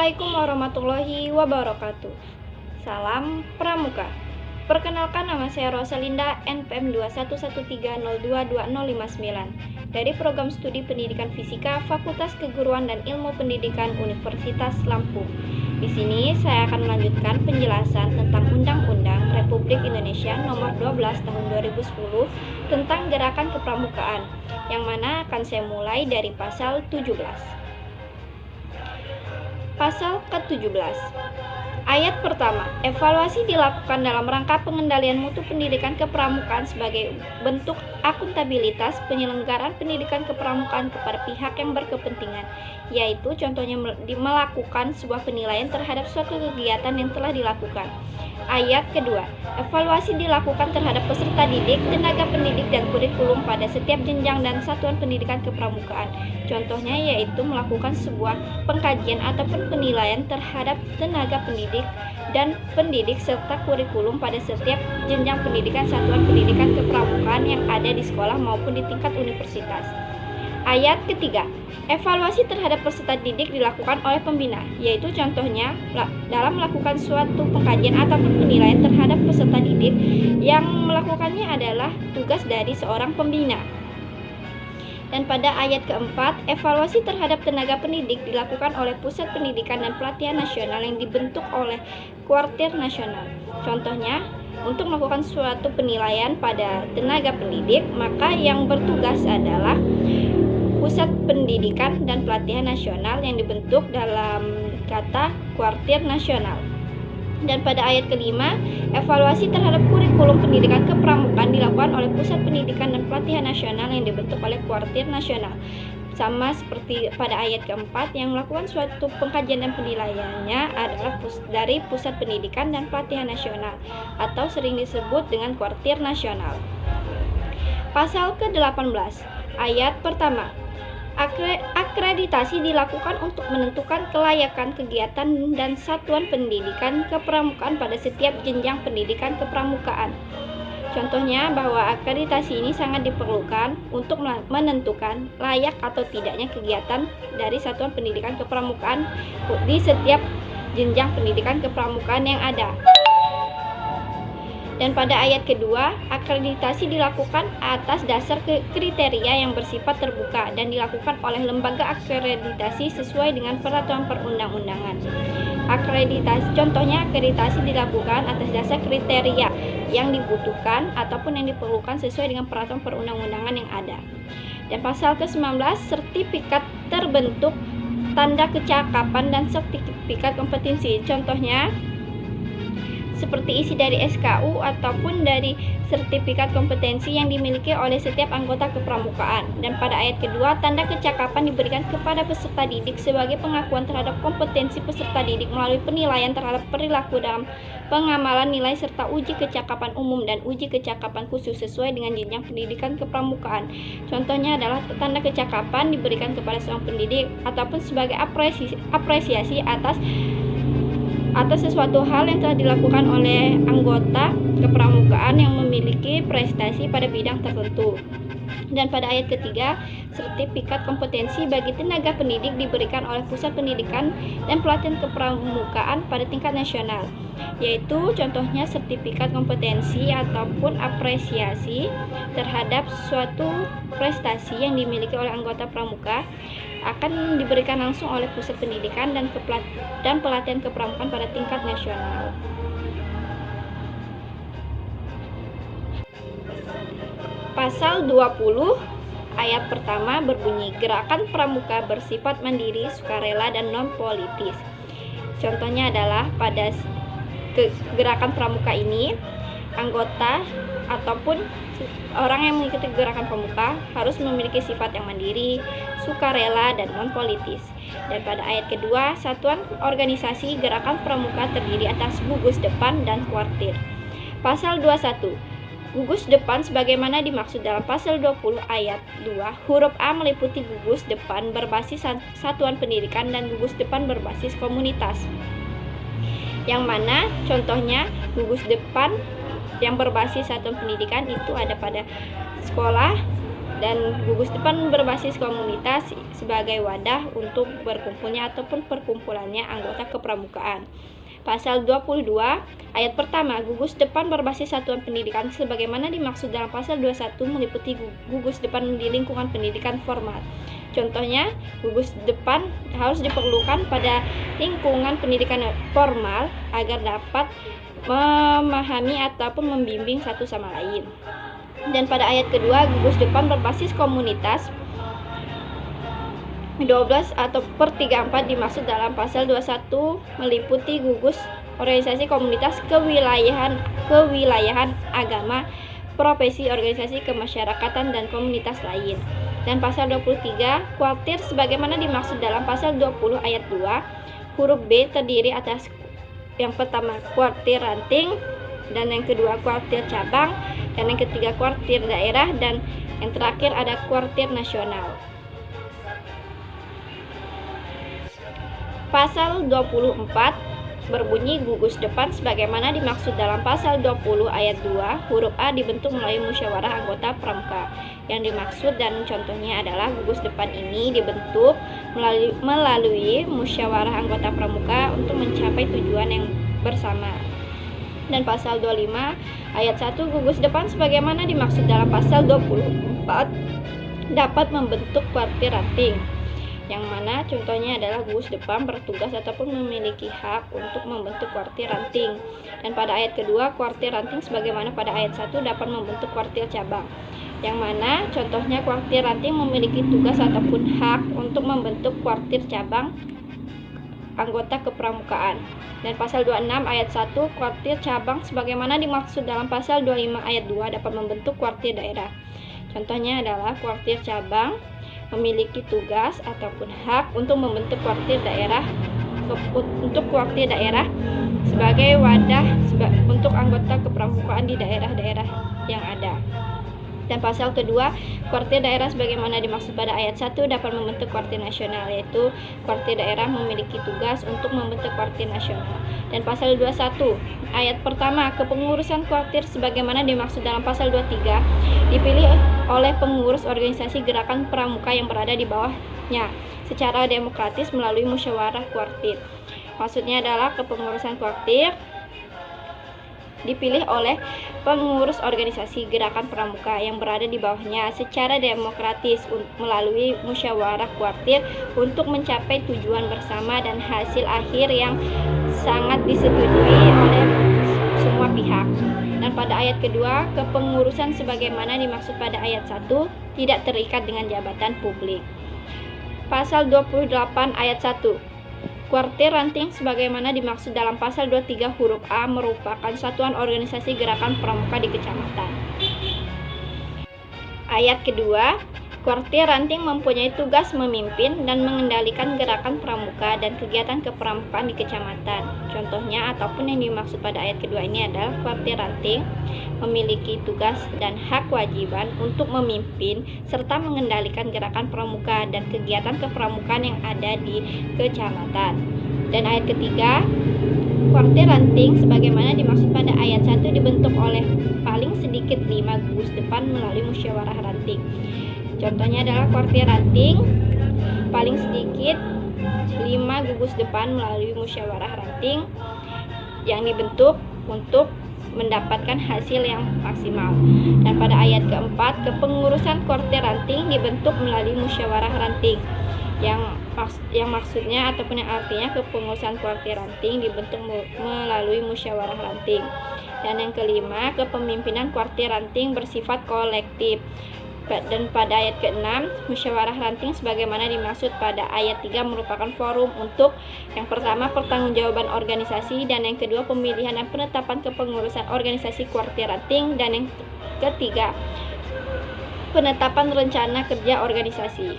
Assalamualaikum warahmatullahi wabarakatuh. Salam Pramuka. Perkenalkan, nama saya Rosalinda, NPM 2113022059 dari Program Studi Pendidikan Fisika Fakultas Keguruan dan Ilmu Pendidikan Universitas Lampung. Di sini saya akan melanjutkan penjelasan tentang Undang-Undang Republik Indonesia Nomor 12 Tahun 2010 tentang Gerakan Kepramukaan, yang mana akan saya mulai dari pasal 17. Pasal ke-17. Ayat pertama, evaluasi dilakukan dalam rangka pengendalian mutu pendidikan kepramukaan sebagai bentuk akuntabilitas penyelenggaraan pendidikan kepramukaan kepada pihak yang berkepentingan, yaitu contohnya melakukan sebuah penilaian terhadap suatu kegiatan yang telah dilakukan. Ayat kedua, evaluasi dilakukan terhadap peserta didik, tenaga pendidik, dan kurikulum pada setiap jenjang dan satuan pendidikan kepramukaan. Contohnya yaitu melakukan sebuah pengkajian ataupun penilaian terhadap tenaga pendidik dan pendidik serta kurikulum pada setiap jenjang pendidikan satuan pendidikan kepramukaan yang ada di sekolah maupun di tingkat universitas. Ayat ketiga, evaluasi terhadap peserta didik dilakukan oleh pembina, yaitu contohnya dalam melakukan suatu pengkajian ataupun penilaian terhadap peserta didik yang melakukannya adalah tugas dari seorang pembina. Dan pada ayat keempat, evaluasi terhadap tenaga pendidik dilakukan oleh Pusat Pendidikan dan Pelatihan Nasional yang dibentuk oleh Kuartir Nasional. Contohnya, untuk melakukan suatu penilaian pada tenaga pendidik, maka yang bertugas adalah Pusat Pendidikan dan Pelatihan Nasional yang dibentuk dalam kata Kuartir Nasional. Dan pada ayat kelima, evaluasi terhadap kurikulum pendidikan kepramukaan dilakukan oleh Pusat Pendidikan dan Pelatihan Nasional yang dibentuk oleh Kuartir Nasional. Sama seperti pada ayat keempat, yang melakukan suatu pengkajian dan penilaiannya adalah dari Pusat Pendidikan dan Pelatihan Nasional atau sering disebut dengan Kuartir Nasional. Pasal ke-18, ayat pertama. Akreditasi dilakukan untuk menentukan kelayakan kegiatan dan satuan pendidikan kepramukaan pada setiap jenjang pendidikan kepramukaan. Contohnya bahwa akreditasi ini sangat diperlukan untuk menentukan layak atau tidaknya kegiatan dari satuan pendidikan kepramukaan di setiap jenjang pendidikan kepramukaan yang ada. Dan pada ayat kedua, akreditasi dilakukan atas dasar kriteria yang bersifat terbuka dan dilakukan oleh lembaga akreditasi sesuai dengan peraturan perundang-undangan. Contohnya akreditasi dilakukan atas dasar kriteria yang dibutuhkan ataupun yang diperlukan sesuai dengan peraturan perundang-undangan yang ada. Dan pasal ke-19, sertifikat terbentuk, tanda kecakapan, dan sertifikat kompetensi. Contohnya seperti isi dari SKU ataupun dari sertifikat kompetensi yang dimiliki oleh setiap anggota kepramukaan. Dan pada ayat kedua, tanda kecakapan diberikan kepada peserta didik sebagai pengakuan terhadap kompetensi peserta didik melalui penilaian terhadap perilaku dalam pengamalan nilai serta uji kecakapan umum dan uji kecakapan khusus sesuai dengan jenjang pendidikan kepramukaan. Contohnya adalah tanda kecakapan diberikan kepada seorang pendidik ataupun sebagai apresiasi atas sesuatu hal yang telah dilakukan oleh anggota kepramukaan yang memiliki prestasi pada bidang tertentu. Dan pada ayat ketiga, sertifikat kompetensi bagi tenaga pendidik diberikan oleh Pusat Pendidikan dan Pelatihan Kepramukaan pada tingkat nasional, yaitu contohnya sertifikat kompetensi ataupun apresiasi terhadap suatu prestasi yang dimiliki oleh anggota pramuka akan diberikan langsung oleh Pusat Pendidikan dan Pelatihan Kepramukaan pada tingkat nasional. Pasal 20 ayat pertama berbunyi, gerakan pramuka bersifat mandiri, sukarela, dan non-politis. Contohnya adalah pada gerakan pramuka ini, anggota ataupun orang yang mengikuti gerakan pramuka harus memiliki sifat yang mandiri, sukarela, dan non-politis. Dan pada ayat kedua, satuan organisasi gerakan pramuka terdiri atas gugus depan dan kuartir. Pasal 21, gugus depan sebagaimana dimaksud dalam pasal 20 ayat 2, huruf A meliputi gugus depan berbasis satuan pendidikan dan gugus depan berbasis komunitas. Yang mana contohnya gugus depan yang berbasis satuan pendidikan itu ada pada sekolah, dan gugus depan berbasis komunitas sebagai wadah untuk berkumpulnya ataupun perkumpulannya anggota kepramukaan. Pasal 22 ayat pertama, gugus depan berbasis satuan pendidikan sebagaimana dimaksud dalam pasal 21 meliputi gugus depan di lingkungan pendidikan formal. Contohnya, gugus depan harus diperlukan pada lingkungan pendidikan formal agar dapat memahami ataupun membimbing satu sama lain. Dan pada ayat kedua, gugus depan berbasis komunitas 12 atau per 34 dimaksud dalam pasal 21 meliputi gugus organisasi komunitas kewilayahan agama, profesi, organisasi kemasyarakatan dan komunitas lain. Dan pasal 23, kuartir sebagaimana dimaksud dalam pasal 20 ayat 2 huruf B terdiri atas yang pertama kuartir ranting, dan yang kedua kuartir cabang, dan yang ketiga kuartir daerah, dan yang terakhir ada kuartir nasional. Pasal 24 berbunyi gugus depan sebagaimana dimaksud dalam pasal 20 ayat 2 huruf A dibentuk melalui musyawarah anggota pramuka. Yang dimaksud dan contohnya adalah gugus depan ini dibentuk melalui musyawarah anggota pramuka untuk mencapai tujuan yang bersama. Dan pasal 25 ayat 1 gugus depan sebagaimana dimaksud dalam pasal 24 dapat membentuk kuartir ranting, yang mana contohnya adalah gugus depan bertugas ataupun memiliki hak untuk membentuk kuartir ranting. Dan pada ayat kedua, kuartir ranting sebagaimana pada ayat 1 dapat membentuk kuartir cabang, yang mana contohnya kuartir ranting memiliki tugas ataupun hak untuk membentuk kuartir cabang anggota kepramukaan. Dan pasal 26 ayat 1, kuartir cabang sebagaimana dimaksud dalam pasal 25 ayat 2 dapat membentuk kuartir daerah. Contohnya adalah kuartir cabang memiliki tugas ataupun hak untuk membentuk kuartir daerah sebagai wadah untuk anggota kepramukaan di daerah-daerah yang ada. Dan pasal kedua, kuartir daerah sebagaimana dimaksud pada ayat 1 dapat membentuk kuartir nasional, yaitu kuartir daerah memiliki tugas untuk membentuk kuartir nasional. Dan pasal 21 ayat pertama, kepengurusan kuartir sebagaimana dimaksud dalam pasal 23 dipilih oleh pengurus organisasi gerakan pramuka yang berada di bawahnya secara demokratis melalui musyawarah kuartir. Maksudnya adalah kepengurusan kuartir dipilih oleh pengurus organisasi gerakan pramuka yang berada di bawahnya secara demokratis melalui musyawarah kuartir untuk mencapai tujuan bersama dan hasil akhir yang sangat disetujui oleh semua pihak. Dan pada ayat kedua, kepengurusan sebagaimana dimaksud pada ayat 1 tidak terikat dengan jabatan publik. Pasal 28 ayat 1, kuartir ranting sebagaimana dimaksud dalam pasal 23 huruf A merupakan satuan organisasi gerakan pramuka di kecamatan. Ayat kedua, kuartir ranting mempunyai tugas memimpin dan mengendalikan gerakan pramuka dan kegiatan kepramukaan di kecamatan. Contohnya ataupun yang dimaksud pada ayat kedua ini adalah kuartir ranting memiliki tugas dan hak kewajiban untuk memimpin serta mengendalikan gerakan pramuka dan kegiatan kepramukaan yang ada di kecamatan. Dan ayat ketiga, kuartir ranting sebagaimana dimaksud pada ayat 1 dibentuk oleh paling sedikit 5 gugus depan melalui musyawarah ranting. Contohnya adalah kuartir ranting paling sedikit 5 gugus depan melalui musyawarah ranting yang dibentuk untuk mendapatkan hasil yang maksimal. Dan pada ayat keempat, kepengurusan kuartir ranting dibentuk melalui musyawarah ranting yang maksudnya ataupun yang artinya kepengurusan kuartir ranting dibentuk melalui musyawarah ranting. Dan yang kelima, kepemimpinan kuartir ranting bersifat kolektif. Dan pada ayat ke-6, musyawarah ranting sebagaimana dimaksud pada ayat 3 merupakan forum untuk yang pertama pertanggungjawaban organisasi, dan yang kedua pemilihan dan penetapan kepengurusan organisasi kuartir ranting, dan yang ketiga penetapan rencana kerja organisasi.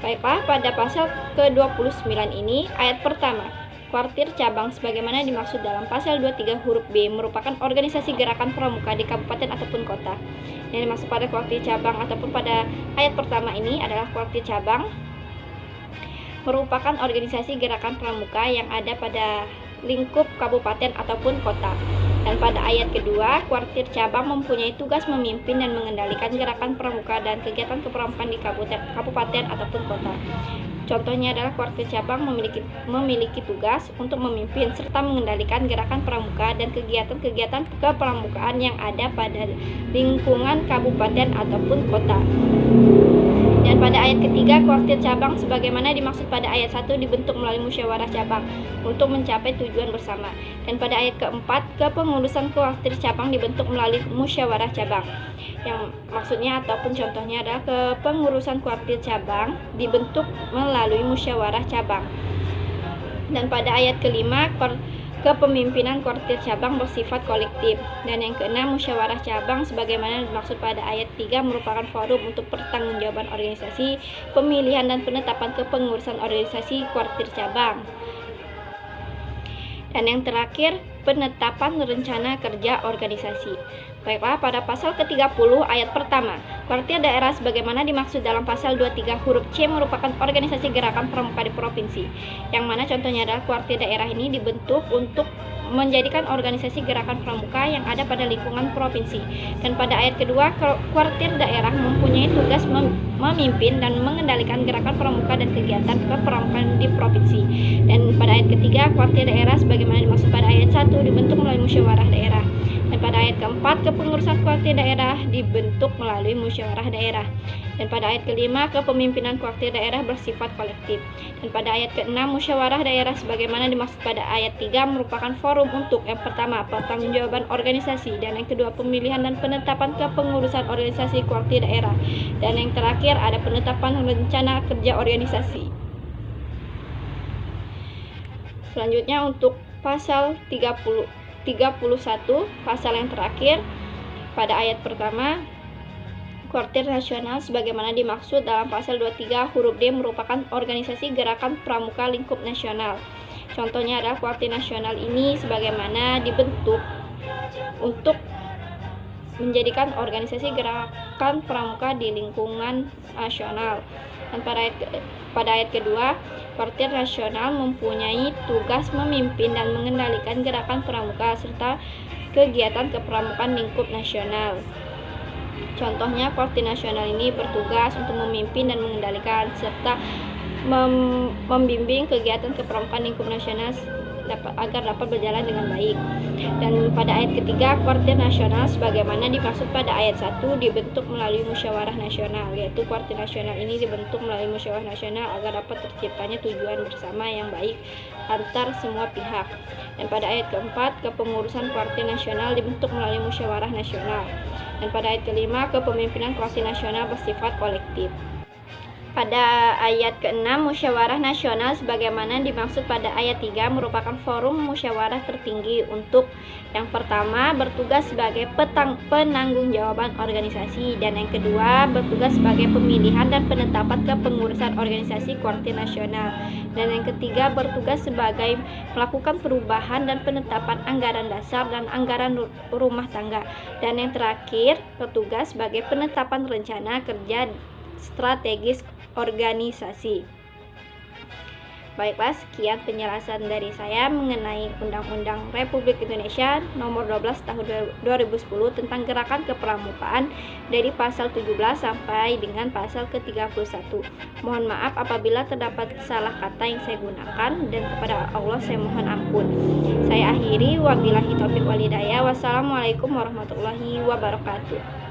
Baiklah, pada pasal ke-29 ini ayat pertama, kuartir cabang sebagaimana dimaksud dalam pasal 23 huruf B merupakan organisasi gerakan pramuka di kabupaten ataupun kota. Yang dimaksud pada kuartir cabang ataupun pada ayat pertama ini adalah kuartir cabang merupakan organisasi gerakan pramuka yang ada pada lingkup kabupaten ataupun kota. Dan pada ayat kedua, kuartir cabang mempunyai tugas memimpin dan mengendalikan gerakan pramuka dan kegiatan kepramukaan di kabupaten ataupun kota. Contohnya adalah kuartir cabang memiliki tugas untuk memimpin serta mengendalikan gerakan pramuka dan kegiatan-kegiatan kepramukaan yang ada pada lingkungan kabupaten ataupun kota. Dan pada ayat ketiga, kuartir cabang sebagaimana dimaksud pada ayat 1 dibentuk melalui musyawarah cabang untuk mencapai tujuan bersama. Dan pada ayat keempat, kepengurusan kuartir cabang dibentuk melalui musyawarah cabang. Yang maksudnya ataupun contohnya adalah kepengurusan kuartir cabang dibentuk melalui musyawarah cabang. Dan pada ayat kelima, kepemimpinan kuartir cabang bersifat kolektif. Dan yang keenam, musyawarah cabang sebagaimana dimaksud pada ayat 3 merupakan forum untuk pertanggungjawaban organisasi, pemilihan dan penetapan kepengurusan organisasi kuartir cabang. Dan yang terakhir, penetapan rencana kerja organisasi. Baiklah, pada pasal ke-30 ayat pertama, kuartir daerah sebagaimana dimaksud dalam pasal 23 huruf C merupakan organisasi gerakan pramuka di provinsi, yang mana contohnya adalah kuartir daerah ini dibentuk untuk menjadikan organisasi gerakan pramuka yang ada pada lingkungan provinsi. Dan pada ayat kedua, kuartir daerah mempunyai tugas memimpin dan mengendalikan gerakan pramuka dan kegiatan kepramukaan di provinsi. Dan pada ayat ketiga, kuartir daerah sebagaimana dimaksud pada ayat 1 dibentuk melalui musyawarah daerah. Dan pada ayat keempat, kepengurusan kuartir daerah dibentuk melalui musyawarah daerah. Dan pada ayat kelima, kepemimpinan kuartir daerah bersifat kolektif. Dan pada ayat keenam, musyawarah daerah sebagaimana dimaksud pada ayat 3 merupakan forum untuk yang pertama, pertanggungjawaban organisasi, dan yang kedua, pemilihan dan penetapan kepengurusan organisasi kuartir daerah. Dan yang terakhir, ada penetapan rencana kerja organisasi. Selanjutnya untuk pasal 31, pasal yang terakhir, pada ayat pertama, kuartir nasional sebagaimana dimaksud dalam pasal 23 huruf D merupakan organisasi gerakan pramuka lingkup nasional. Contohnya adalah kuartir nasional ini sebagaimana dibentuk untuk menjadikan organisasi gerakan pramuka di lingkungan nasional. Dan pada ayat kedua, kuartir nasional mempunyai tugas memimpin dan mengendalikan gerakan pramuka serta kegiatan kepramukaan lingkup nasional. Contohnya, kuartir nasional ini bertugas untuk memimpin dan mengendalikan serta membimbing kegiatan kepramukaan lingkup nasional agar dapat berjalan dengan baik. Dan pada ayat ketiga, kuartir nasional sebagaimana dimaksud pada ayat 1 dibentuk melalui musyawarah nasional, yaitu kuartir nasional ini dibentuk melalui musyawarah nasional agar dapat terciptanya tujuan bersama yang baik antar semua pihak. Dan pada ayat keempat, kepengurusan kuartir nasional dibentuk melalui musyawarah nasional. Dan pada ayat kelima, kepemimpinan kuartir nasional bersifat kolektif. Pada ayat ke-6, musyawarah nasional sebagaimana dimaksud pada ayat 3 merupakan forum musyawarah tertinggi untuk yang pertama bertugas sebagai penanggung-jawaban organisasi, dan yang kedua bertugas sebagai pemilihan dan penetapan kepengurusan organisasi kuartir nasional, dan yang ketiga bertugas sebagai melakukan perubahan dan penetapan anggaran dasar dan anggaran rumah tangga, dan yang terakhir bertugas sebagai penetapan rencana kerja strategis organisasi. Baiklah, sekian penjelasan dari saya mengenai Undang-Undang Republik Indonesia Nomor 12 Tahun 2010 tentang gerakan kepramukaan dari pasal 17 sampai dengan pasal ke-31. Mohon maaf apabila terdapat salah kata yang saya gunakan, dan kepada Allah saya mohon ampun. Saya akhiri, wabillahi taufiq wal hidayah. Wassalamualaikum warahmatullahi wabarakatuh.